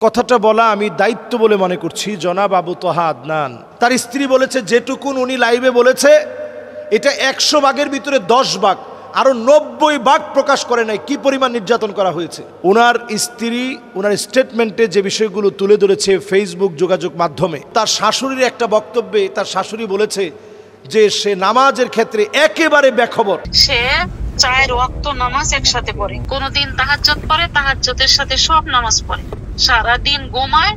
কথাটা বলা আমি দায়িত্ব বলে মনে করছি। জনাব আবু তোহা আদনান, তার স্ত্রী বলেছে যেটুকুন উনি লাইভে বলেছে এটা 100 ভাগের ভিতরে 10 ভাগ, আরো 90 ভাগ প্রকাশ করে নাই কি পরিমাণ নির্যাতন করা হয়েছে। ওনার স্ত্রী ওনার স্টেটমেন্টে যে বিষয়গুলো তুলে ধরেছে ফেসবুক যোগাযোগ মাধ্যমে, তার শাশুড়ির একটা বক্তব্যে তার শাশুড়ি বলেছে যে সে নামাজের ক্ষেত্রে একেবারে বেখবর। সে 4 ওয়াক্ত নামাজ একসাথে পড়ে, কোনদিন তাহাজ্জুদ পড়ে, তাহাজ্জুদের সাথে সব নামাজ পড়ে, সারাদিন ঘুমায়,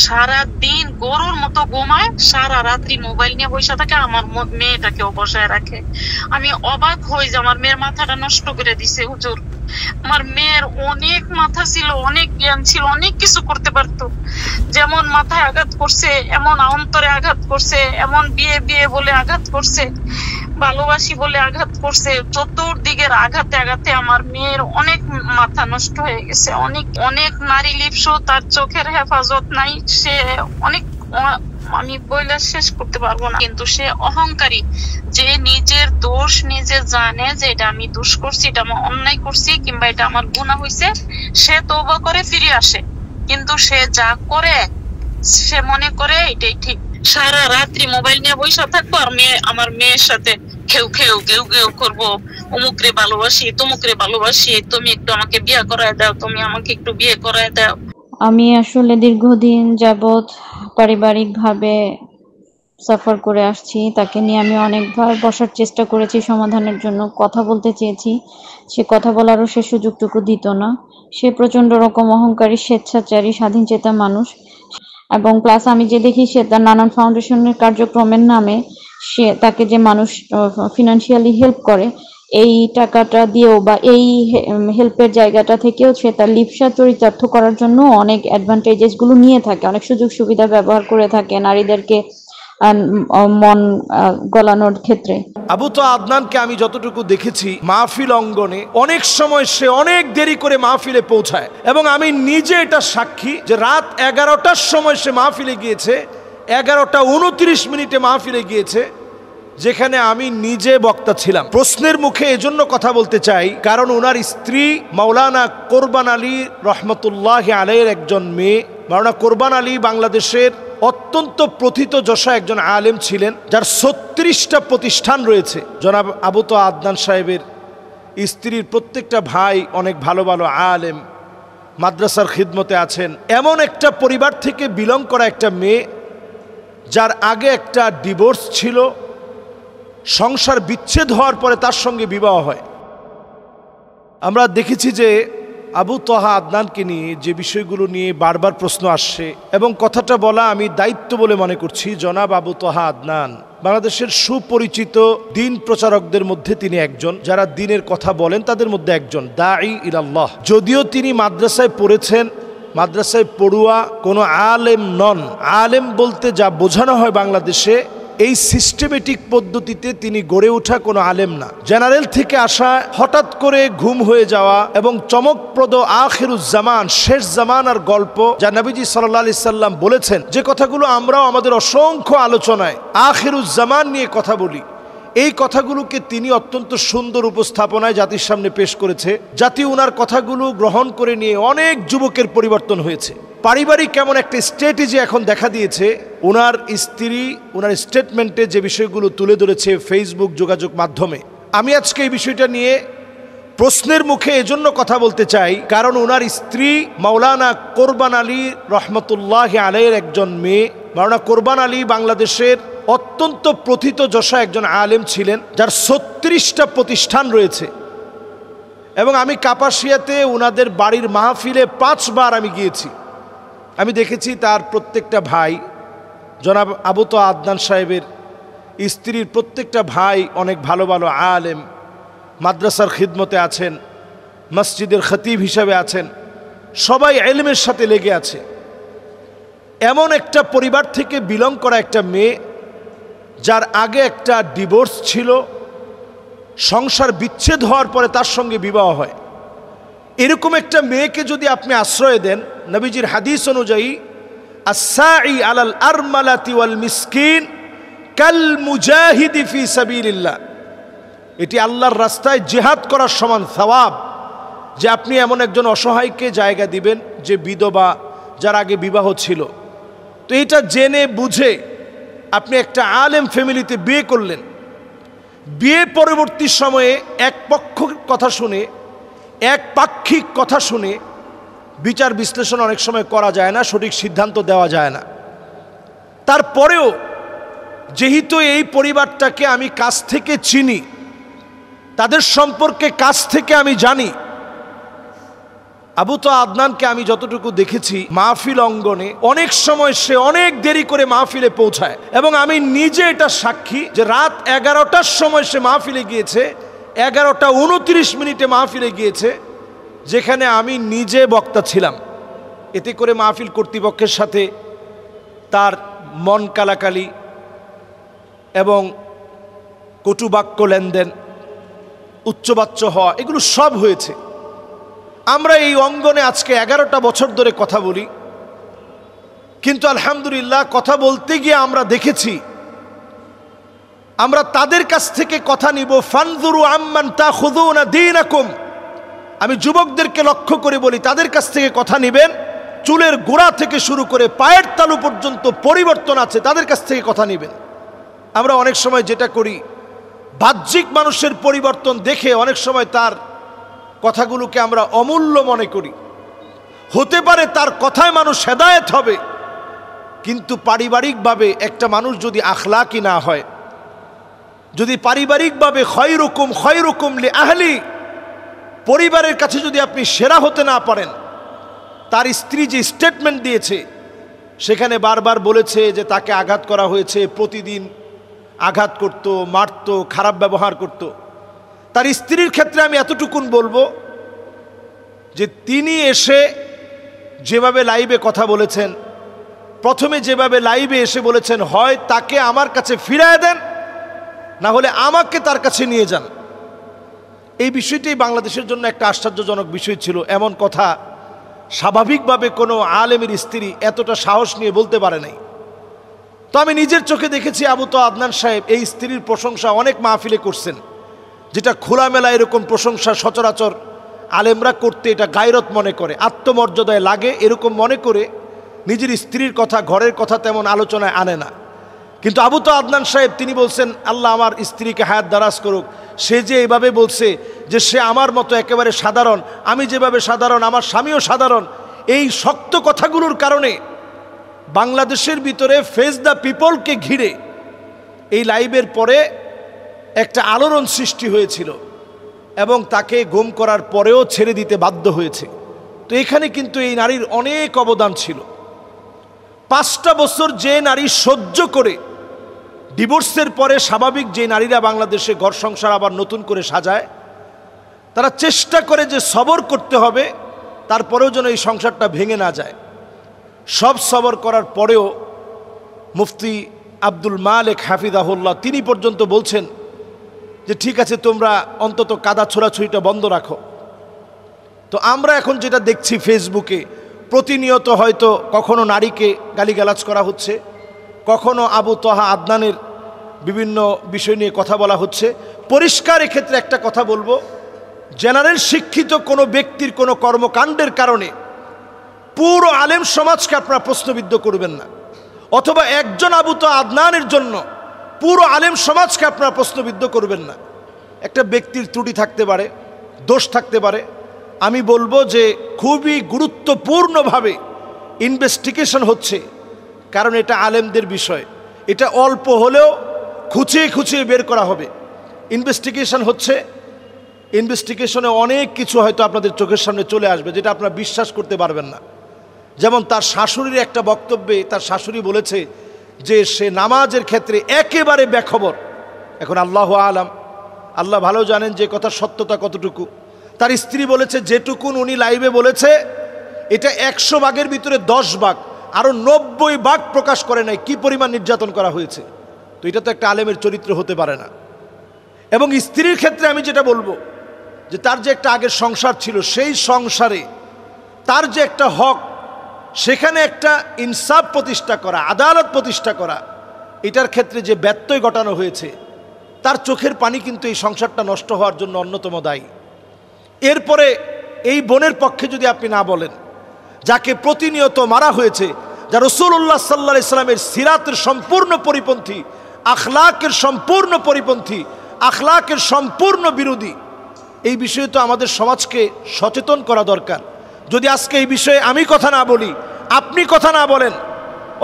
সারাদিন গরুর মতো ঘুমায়, সারা রাত্রি মোবাইল নিয়ে বসে থাকে, আমার মেয়েটাকেও বসায় রাখে। আমি অবাক হই যে আমার মেয়ের মাথাটা নষ্ট করে দিছে হুজুর। আমার মেয়ের অনেক মাথা ছিল, অনেক জ্ঞান ছিল, অনেক কিছু করতে পারতো। যেমন মাথায় আঘাত করছে, এমন অন্তরে আঘাত করছে, এমন বিয়ে বিয়ে বলে আঘাত করছে, ভালোবাসি বলে আঘাত করছে, চতুর্দিকের আঘাতে আঘাতে আমার মেয়ের অনেক মাথা নষ্ট হয়ে গেছে। অনেক অনেক নারী লিপ্স, তার চোখের হেফাজত নাই, সে অনেক, আমি বইলে শেষ করতে পারবো না। কিন্তু সে অহংকারী, যে নিজের দোষ নিজে জানে যে এটা আমি দোষ করছি, এটা আমি অন্যায় করছি, কিংবা এটা আমার গুনাহ হয়েছে, সে তওবা করে ফিরে আসে। কিন্তু সে যা করে সে মনে করে এটাই ঠিক। সারা রাত্রি মোবাইল নিয়ে বসে থাকবো, আর আমার মেয়ের সাথে ঘেউ ঘেউ ঘেউ ঘেউ করবো, অমুকরে ভালোবাসি, তমুকরে ভালোবাসি, তুমি একটু আমাকে বিয়ে করায় দাও, তুমি আমাকে একটু বিয়ে করায় দাও। আমি আসলে দীর্ঘদিন যাবৎ পারিবারিকভাবে সাফার করে আসছি। তাকে নিয়ে আমি অনেকবার বসার চেষ্টা করেছি, সমাধানের জন্য কথা বলতে চেয়েছি, সে কথা বলারও সে সুযোগটুকু দিত না। সে প্রচন্ড রকম অহংকারী, স্বেচ্ছাচারী, স্বাধীন চেতা মানুষ। এবং প্লাস আমি যে দেখি সে তার নানান ফাউন্ডেশনের কার্যক্রমের নামে সে তাকে যে মানুষ ফিনান্সিয়ালি হেল্প করে, এই টাকাটা দিয়েও বা এই হেল্পের জায়গাটা থেকেও সে তার লিপ্সা চরিতার্থ করার জন্য অনেক অ্যাডভান্টেজেস গুলো নিয়ে থাকে, অনেক সুযোগ সুবিধা ব্যবহার করে থাকে নারীদেরকে মন গলানোর ক্ষেত্রে। আবু তোহা আদনানকে আমি যতটুকু দেখেছি মাহফিল অঙ্গনে অনেক সময় সে অনেক দেরি করে মাহফিলে পৌঁছায়, এবং আমি নিজে এটা সাক্ষী যে রাত 11টার সময় সে মাহফিলে গিয়েছে, 11টা 29 মাহফিলে গিয়েছে, যেখানে আমি নিজে বক্তা ছিলাম। প্রশ্নের মুখে এজন্য কথা বলতে চাই কারণ ওনার স্ত্রী মাওলানা কোরবান আলী রহমতুল্লাহ আলাইহির একজন মেয়ে। মাওলানা কোরবান আলী বাংলাদেশের অত্যন্ত প্রথিতযশা একজন আলেম ছিলেন, যার 36টা প্রতিষ্ঠান রয়েছে। জনাব আবু তোহা আদনান সাহেবের স্ত্রীর প্রত্যেকটা ভাই অনেক ভালো ভালো আলেম, মাদ্রাসার খিদমতে আছেন। এমন একটা পরিবার থেকে বিলং করা একটা মেয়ে, যার আগে একটা ডিভোর্স ছিল, সংসার বিচ্ছেদ হওয়ার পরে তার সঙ্গে বিবাহ হয়। আমরা দেখেছি যে আবু তোহা আদনানকে নিয়ে যে বিষয়গুলো নিয়ে বারবার প্রশ্ন আসছে, এবং কথাটা বলা আমি দায়িত্ব বলে মনে করছি। জনাব আবু তোহা আদনান বাংলাদেশের সুপরিচিত দিন প্রচারকদের মধ্যে তিনি একজন, যারা দিনের কথা বলেন তাদের মধ্যে একজন, দাঈ ইলাল্লাহ। যদিও তিনি মাদ্রাসায় পড়েছেন, মাদ্রাসায় পড়ুয়া কোনো আলেম নন। আলেম বলতে যা বোঝানো হয় বাংলাদেশে, এই সিস্টেমেটিক পদ্ধতিতে তিনি গড়ে ওঠা কোনো আলেম না। জেনারেল থেকে আসা, হঠাৎ করে ঘুম হয়ে যাওয়া, এবং চমকপ্রদ আখিরুজ্জামান, শেষ জামানার গল্প, যা নবীজি সাল্লাল্লাহু আলাইহি সাল্লাম বলেছেন, যে কথাগুলো আমরাও আমাদের অসংখ্য আলোচনায় আখিরুজ্জামান নিয়ে কথা বলি, এই কথাগুলোকে তিনি অত্যন্ত সুন্দর উপস্থাপনায় জাতির সামনে পেশ করেছে। জাতি ওনার কথাগুলো গ্রহণ করে নিয়ে অনেক যুবকের পরিবর্তন হয়েছে। পারিবারিক কেমন একটা স্ট্র্যাটেজি এখন দেখা দিয়েছে। ওনার স্ত্রী ওনার স্টেটমেন্টে যে বিষয়গুলো তুলে ধরেছে ফেসবুক যোগাযোগ মাধ্যমে, আমি আজকে এই বিষয়টা নিয়ে প্রশ্নের মুখে এজন্য কথা বলতে চাই কারণ ওনার স্ত্রী মাওলানা কোরবান আলী রহমতুল্লাহ আলাইহির একজন মেয়ে। মাওলানা কোরবান আলী বাংলাদেশের অত্যন্ত প্রথিতযশা একজন আলেম ছিলেন, যার 36টা প্রতিষ্ঠান রয়েছে। এবং আমি কাপাসিয়াতে ওনাদের বাড়ির মাহফিলে 5 বার আমি গিয়েছি। আমি দেখেছি তার প্রত্যেকটা ভাই, জনাব আবু তোহা আদনান সাহেবের স্ত্রীর প্রত্যেকটা ভাই অনেক ভালো ভালো আলেম, মাদ্রাসার খিদমতে আছেন, মসজিদের খতিব হিসাবে আছেন, সবাই ইলমের সাথে লেগে আছে। এমন একটা পরিবার থেকে বিলং করা একটা মেয়ে, যার আগে একটা ডিভোর্স ছিল, সংসার বিচ্ছেদ হওয়ার পরে তার সঙ্গে বিবাহ হয়। এরকম একটা মেয়েকে যদি আপনি আশ্রয় দেন, নবীজির হাদিস অনুযায়ী আস-সাঈ আলাল আরমালাতি ওয়াল মিসকিন কাল মুজাহিদি ফি সাবিলিল্লাহ, এটি আল্লাহর রাস্তায় জিহাদ করার সমান সওয়াব। যে আপনি এমন একজন অসহায়কে জায়গা দিবেন যে বিধবা, যার আগে বিবাহ ছিল। তো এটা জেনে বুঝে আপনি একটা আলেম ফ্যামিলিতে বিয়ে করলেন, বিয়ে পরবর্তী সময়ে এক পক্ষ কথা শুনে, এক পাক্ষিক কথা শুনে বিচার বিশ্লেষণ অনেক সময় করা যায় না, সঠিক সিদ্ধান্ত দেওয়া যায় না। তারপরেও যেহেতু এই পরিবারটাকে আমি কাছ থেকে চিনি, তাদের সম্পর্কে কাছ থেকে আমি জানি, আবু তোহা আদনানকে আমি যতটুকু দেখেছি মাহফিল অঙ্গনে অনেক সময় সে অনেক দেরি করে মাহফিলে পৌঁছায়, এবং আমি নিজে এটা সাক্ষী যে রাত 11টার সময় সে মাহফিলে গিয়েছে, 11টা 29 মাহফিলে গিয়েছে, যেখানে আমি নিজে বক্তা ছিলাম। এতে করে মাহফিল কর্তৃপক্ষের সাথে তার মন কালাকালি এবং কটুবাক্য লেনদেন, উচ্চবাচ্য হওয়া, এগুলো সব হয়েছে। আমরা এই অঙ্গনে আজকে 11টা বছর ধরে কথা বলি, কিন্তু আলহামদুলিল্লাহ কথা বলতে গিয়ে আমরা দেখেছি আমরা তাদের কাছ থেকে কথা নিব। ফানজুরু আম্মান তাখুযুনা দীনাকুম, আমি যুবকদেরকে লক্ষ্য করে বলি, তাদের কাছ থেকে কথা নেবেন, চুলের গোড়া থেকে শুরু করে পায়ের তালু পর্যন্ত পরিবর্তন আছে, তাদের কাছ থেকে কথা নেবেন। আমরা অনেক সময় যেটা করি, বাহ্যিক মানুষের পরিবর্তন দেখে অনেক সময় তার কথাগুলোকে আমরা অমূল্য মনে করি। হতে পারে তার কথায় মানুষ হেদায়েত হবে, কিন্তু পারিবারিকভাবে একটা মানুষ যদি আখলাকি না হয়, যদি পারিবারিকভাবে খয়রুকুম লি আহলি, পরিবারের কাছে যদি আপনি সেরা হতে না পারেন, তার স্ত্রী যে স্টেটমেন্ট দিয়েছে সেখানে বারবার বলেছে যে তাকে আঘাত করা হয়েছে, প্রতিদিন আঘাত করত, মারত, খারাপ ব্যবহার করত। তার স্ত্রীর ক্ষেত্রে আমি এতটুকুন বলবো যে তিনি এসে যেভাবে লাইভে কথা বলেছেন, প্রথমে যেভাবে লাইভে এসে বলেছেন, হয় তাকে আমার কাছে ফিরিয়ে দেন, না হলে আমাকে তার কাছে নিয়ে যান। এই বিষয়টাই বাংলাদেশের জন্য একটা আশ্চর্যজনক বিষয় ছিল। এমন কথা স্বাভাবিকভাবে কোনো আলেমের স্ত্রী এতটা সাহস নিয়ে বলতে পারে নাই। তো আমি নিজের চোখে দেখেছি আবু তোহা আদনান সাহেব এই স্ত্রীর প্রশংসা অনেক মাহফিলে করছেন, যেটা খোলামেলা এরকম প্রশংসা সচরাচর আলেমরা করতে এটা গায়রত মনে করে, আত্মমর্যাদায় লাগে, এরকম মনে করে নিজের স্ত্রীর কথা, ঘরের কথা তেমন আলোচনায় আনে না। কিন্তু আবু তোহা আদনান সাহেব তিনি বলছেন, আল্লাহ আমার স্ত্রীকে হায়াত দারাজ করুক, সে যে এভাবে বলছে যে সে আমার মতো একেবারে সাধারণ, আমি যেভাবে সাধারণ আমার স্বামীও সাধারণ, এই শক্ত কথাগুলোর কারণে বাংলাদেশের ভিতরে ফেস দ্য পিপলকে ঘিরে এই লাইভের পরে একটা আলোড়ন সৃষ্টি হয়েছিল, এবং তাকে গুম করার পরেও ছেড়ে দিতে বাধ্য হয়েছে। তো এখানে কিন্তু এই নারীর অনেক অবদান ছিল। 5টা বছর যে নারী সহ্য করে ডিভোর্সের পরে স্বাভাবিক যে নারীরা বাংলাদেশে ঘর সংসার আবার নতুন করে সাজায়, তারা চেষ্টা করে যে সবর করতে হবে, তারপরেও যেন এই সংসারটা ভেঙে না যায়। সব সবর করার পরেও মুফতি আব্দুল মালেক হাফিজাহুল্লাহ তিনি পর্যন্ত বলছেন যে ঠিক আছে, তোমরা অন্তত কাদা ছোড়াছুড়িটা বন্ধ রাখো। তো আমরা এখন যেটা দেখছি ফেসবুকে প্রতিনিয়ত, হয়তো কখনো নারীকে গালিগালাজ করা হচ্ছে, কখনো আবু তোহা আদনানের বিভিন্ন বিষয় নিয়ে কথা বলা হচ্ছে। পরিষ্কার এক্ষেত্রে একটা কথা বলবো, জেনারেল শিক্ষিত কোনো ব্যক্তির কোনো কর্মকাণ্ডের কারণে পুরো আলেম সমাজকে আপনারা প্রশ্নবিদ্ধ করবেন না, অথবা একজন আবু তোহা আদনানের জন্য পুরো আলেম সমাজকে আপনারা প্রশ্নবিদ্ধ করবেন না। একটা ব্যক্তির ত্রুটি থাকতে পারে, দোষ থাকতে পারে, আমি বলবো যে খুবই গুরুত্বপূর্ণভাবে ইনভেস্টিগেশন হচ্ছে, কারণ এটা আলেমদের বিষয়, এটা অল্প হলেও খুঁচিয়ে খুঁচিয়ে বের করা হবে। ইনভেস্টিগেশন হচ্ছে, ইনভেস্টিগেশনে অনেক কিছু হয়তো আপনাদের চোখের সামনে চলে আসবে যেটা আপনারা বিশ্বাস করতে পারবেন না। যেমন তার শাশুড়ির একটা বক্তব্যে তার শাশুড়ি বলেছে যে সে নামাজের ক্ষেত্রে একেবারে বেখবর। এখন আল্লাহ আলাম, আল্লাহ ভালো জানেন যে কথার সত্যতা কতটুকু। তার স্ত্রী বলেছে যেটুকুন উনি লাইভে বলেছে এটা 100 ভাগের ভিতরে 10 ভাগ, আরও 90 ভাগ প্রকাশ করে নাই কি পরিমাণ নির্যাতন করা হয়েছে। তো এটা তো একটা আলেমের চরিত্র হতে পারে না। এবং স্ত্রীর ক্ষেত্রে আমি যেটা বলবো যে তার যে একটা আগের সংসার ছিল, সেই সংসারে তার যে একটা হক, সেখানে একটা ইনসাফ প্রতিষ্ঠা করা, আদালত প্রতিষ্ঠা করা, এটার ক্ষেত্রে যে ব্যত্যয় ঘটানো হয়েছে, তার চোখের পানি কিন্তু এই সংসারটা নষ্ট হওয়ার জন্য অন্যতম দায়ী। এরপরে এই বোনের পক্ষে যদি আপনি না বলেন, যাকে প্রতিনিয়ত মারা হয়েছে, যা রাসূলুল্লাহ সাল্লাল্লাহু আলাইহি সাল্লামের সিরাতের সম্পূর্ণ পরিপন্থী, আখলাকের সম্পূর্ণ পরিপন্থী, আখলাকের সম্পূর্ণ বিরোধী। এই বিষয়ে তো আমাদের সমাজকে সচেতন করা দরকার। যদি আজকে এই বিষয়ে আমি কথা না বলি, আপনি কথা না বলেন,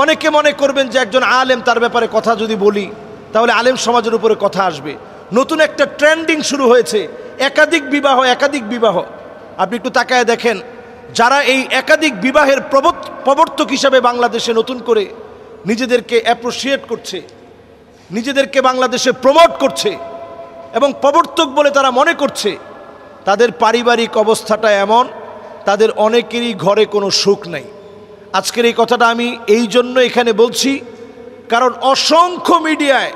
অনেকে মনে করবেন যে একজন আলেম, তার ব্যাপারে কথা যদি বলি তাহলে আলেম সমাজের উপরে কথা আসবে। নতুন একটা ট্রেন্ডিং শুরু হয়েছে, একাধিক বিবাহ, একাধিক বিবাহ। আপনি একটু তাকায় দেখেন, যারা এই একাধিক বিবাহের প্রবর্তক হিসাবে বাংলাদেশে নতুন করে নিজেদেরকে অ্যাপ্রিসিয়েট করছে, নিজেদেরকে বাংলাদেশে প্রমোট করছে এবং প্রবর্তক বলে তারা মনে করছে, তাদের পারিবারিক অবস্থাটা এমন, তাদের অনেকেরই ঘরে কোনো সুখ নেই। আজকের এই কথাটা আমি এই জন্য এখানে বলছি, কারণ অসংখ্য মিডিয়ায়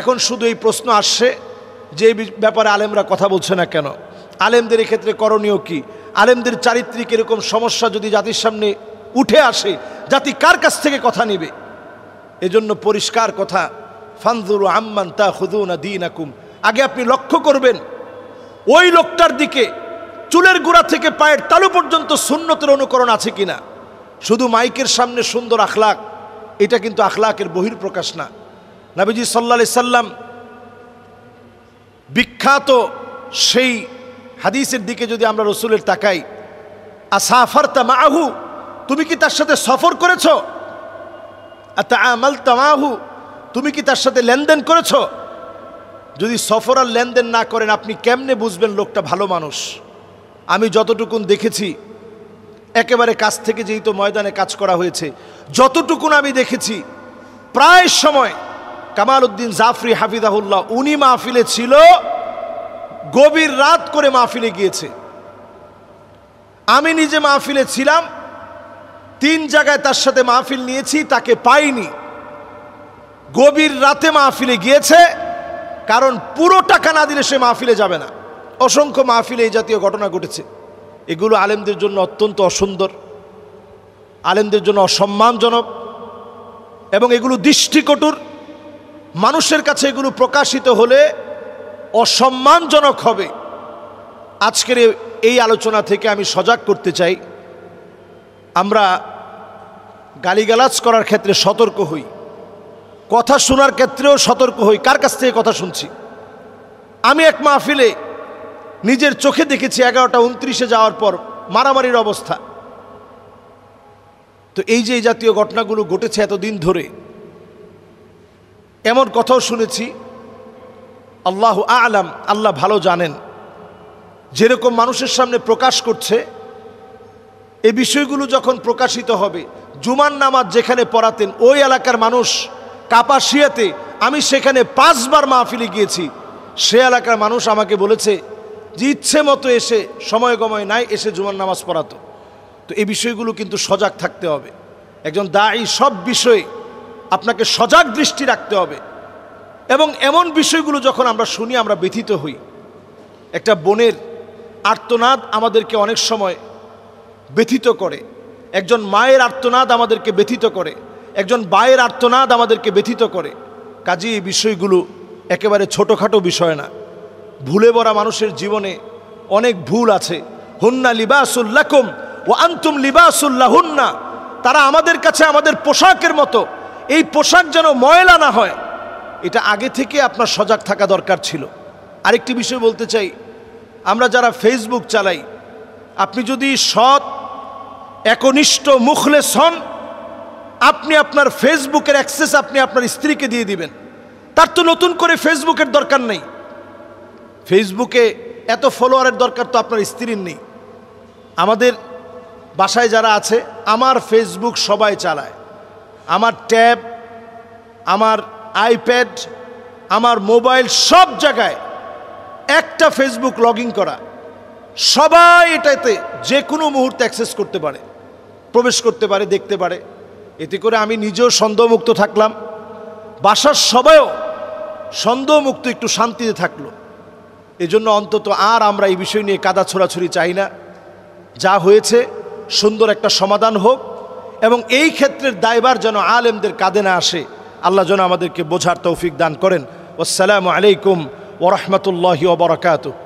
এখন শুধু এই প্রশ্ন আসছে যে এই ব্যাপারে আলেমরা কথা বলছে না কেন, আলেমদের এক্ষেত্রে করণীয় কি, আলেমদের চারিত্রিক এরকম সমস্যা যদি জাতির সামনে উঠে আসে, জাতি কার কাছ থেকে কথা নেবে? এজন্য পরিষ্কার কথা, ফানজুরু আম্মান তাখুযুনা দীনাকুম। আগে আপনি লক্ষ্য করবেন ওই লোকটার দিকে, চুলের গোড়া থেকে পায়ের তালু পর্যন্ত সুন্নতের অনুকরণ আছে কিনা। শুধু মাইকের সামনে সুন্দর আখলাক, এটা কিন্তু আখলাকের বহির্প্রকাশ না। নবীজি সাল্লাল্লাহু আলাইহি সাল্লাম বিখ্যাত সেই হাদিসের দিকে যদি আমরা রসুলের তাকাই, আসাফারতা মাহু, তুমি কি তার সাথে সফর করেছ? আতাআমালতা মাহু, তুমি কি তার সাথে লেনদেন করেছ? যদি সফর আর লেনদেন না করেন, আপনি কেমনে বুঝবেন লোকটা ভালো মানুষ? আমি যতটুকুন দেখেছি, একেবারে কাছ থেকে যেহেতু ময়দানে কাজ করা হয়েছে, যতটুকুন আমি দেখেছি, প্রায় সময় কামাল উদ্দিন জাফরি হাফিজাহুল্লাহ, উনি মাহফিলে ছিল, গভীর রাত করে মাহফিলে গিয়েছে। আমি নিজে মাহফিলে ছিলাম, 3 জায়গায় তার সাথে মাহফিল নিয়েছি, তাকে পাইনি। গভীর রাতে মাহফিলে গিয়েছে, কারণ পুরো টাকা না দিলে সে মাহফিলে যাবে না। অসংখ্য মাহফিলে এই জাতীয় ঘটনা ঘটেছে। এগুলো আলেমদের জন্য অত্যন্ত অসুন্দর, আলেমদের জন্য অসম্মানজনক এবং এগুলো দৃষ্টিকটুর। মানুষের কাছে এগুলো প্রকাশিত হলে অসম্মানজনক হবে। আজকের এই আলোচনা থেকে আমি সজাগ করতে চাই, আমরা গালিগালাজ করার ক্ষেত্রে সতর্ক হই, কথা শোনার ক্ষেত্রেও সতর্ক হই। কার কাছ থেকে কথা শুনছি? আমি এক মাহফিলে নিজের চোখে দেখেছি 11:29 যাওয়ার পর মারামারির অবস্থা। তো এই যে এই জাতীয় ঘটনাগুলো ঘটেছে এতদিন ধরে, এমন কথাও শুনেছি, আল্লাহু আ'লাম, আল্লাহ ভালো জানেন, যেরকম মানুষের সামনে প্রকাশ করছে, এই বিষয়গুলো যখন প্রকাশিত হবে, জুমার নামাজ যেখানে পড়াতেন ওই এলাকার মানুষ কাপাসিয়াতে, আমি সেখানে 5 বার মাহফিলে গিয়েছি, সে এলাকার মানুষ আমাকে বলেছে যে ইচ্ছে মতো এসে, সময় গময় নাই, এসে জুমার নামাজ পড়াতো। তো এই বিষয়গুলো কিন্তু সজাগ থাকতে হবে। একজন দায়ী সব বিষয়ে আপনাকে সজাগ দৃষ্টি রাখতে হবে। এবং এমন বিষয়গুলো যখন আমরা শুনি, আমরা ব্যথিত হই। একটা বোনের আর্তনাদ আমাদেরকে অনেক সময় ব্যথিত করে, একজন মায়ের আর্তনাদ আমাদেরকে ব্যথিত করে, একজন ভাইয়ের আর্তনাদ আমাদেরকে ব্যথিত করে। কাজেই এই বিষয়গুলো একেবারে ছোটোখাটো বিষয় না। ভুলে ভরা মানুষের জীবনে অনেক ভুল আছে। হুন্না লিবাসুল লাকুম ওয়া আনতুম লিবাসুল লাহুন্না, তারা আমাদের কাছে আমাদের পোশাকের মতো। এই পোশাক যেন ময়লা না হয়, এটা আগে থেকে আপনার সজাগ থাকা দরকার ছিল। আরেকটি বিষয় বলতে চাই, আমরা যারা ফেসবুক চালাই, আপনি যদি সৎ, একনিষ্ঠ, মুখলেস হন, আপনি আপনার ফেসবুকের অ্যাক্সেস আপনি আপনার স্ত্রীকে দিয়ে দিবেন। তার তো নতুন করে ফেসবুকের দরকার নেই। ফেসবুকে এত ফলোয়ারের দরকার তো আপনার স্ত্রীর নেই। আমাদের বাসায় যারা আছে, আমার ফেসবুক সবাই চালায়। আমার ট্যাব, আমার আইপ্যাড, আমার মোবাইল, সব জায়গায় একটা ফেসবুক লগ ইন করা। সবাই এটাতে যে কোনো মুহূর্তে অ্যাক্সেস করতে পারে, প্রবেশ করতে পারে, দেখতে পারে। এতে করে আমি নিজেও সন্দেহমুক্ত থাকলাম, বাসার সবাইও সন্দেহমুক্ত, একটু শান্তিতে থাকলো। এজন্য অন্তত আর আমরা এই বিষয় নিয়ে কাদা ছোড়াছুড়ি চাই না। যা হয়েছে সুন্দর একটা সমাধান হোক, এবং এই ক্ষেত্রের দায়ভার যেন আলেমদের কাঁধে না আসে। আল্লাহ যেন আমাদেরকে বোঝার তৌফিক দান করেন। আসসালামু আলাইকুম ওয়া রাহমাতুল্লাহি ওয়া বারাকাতুহু।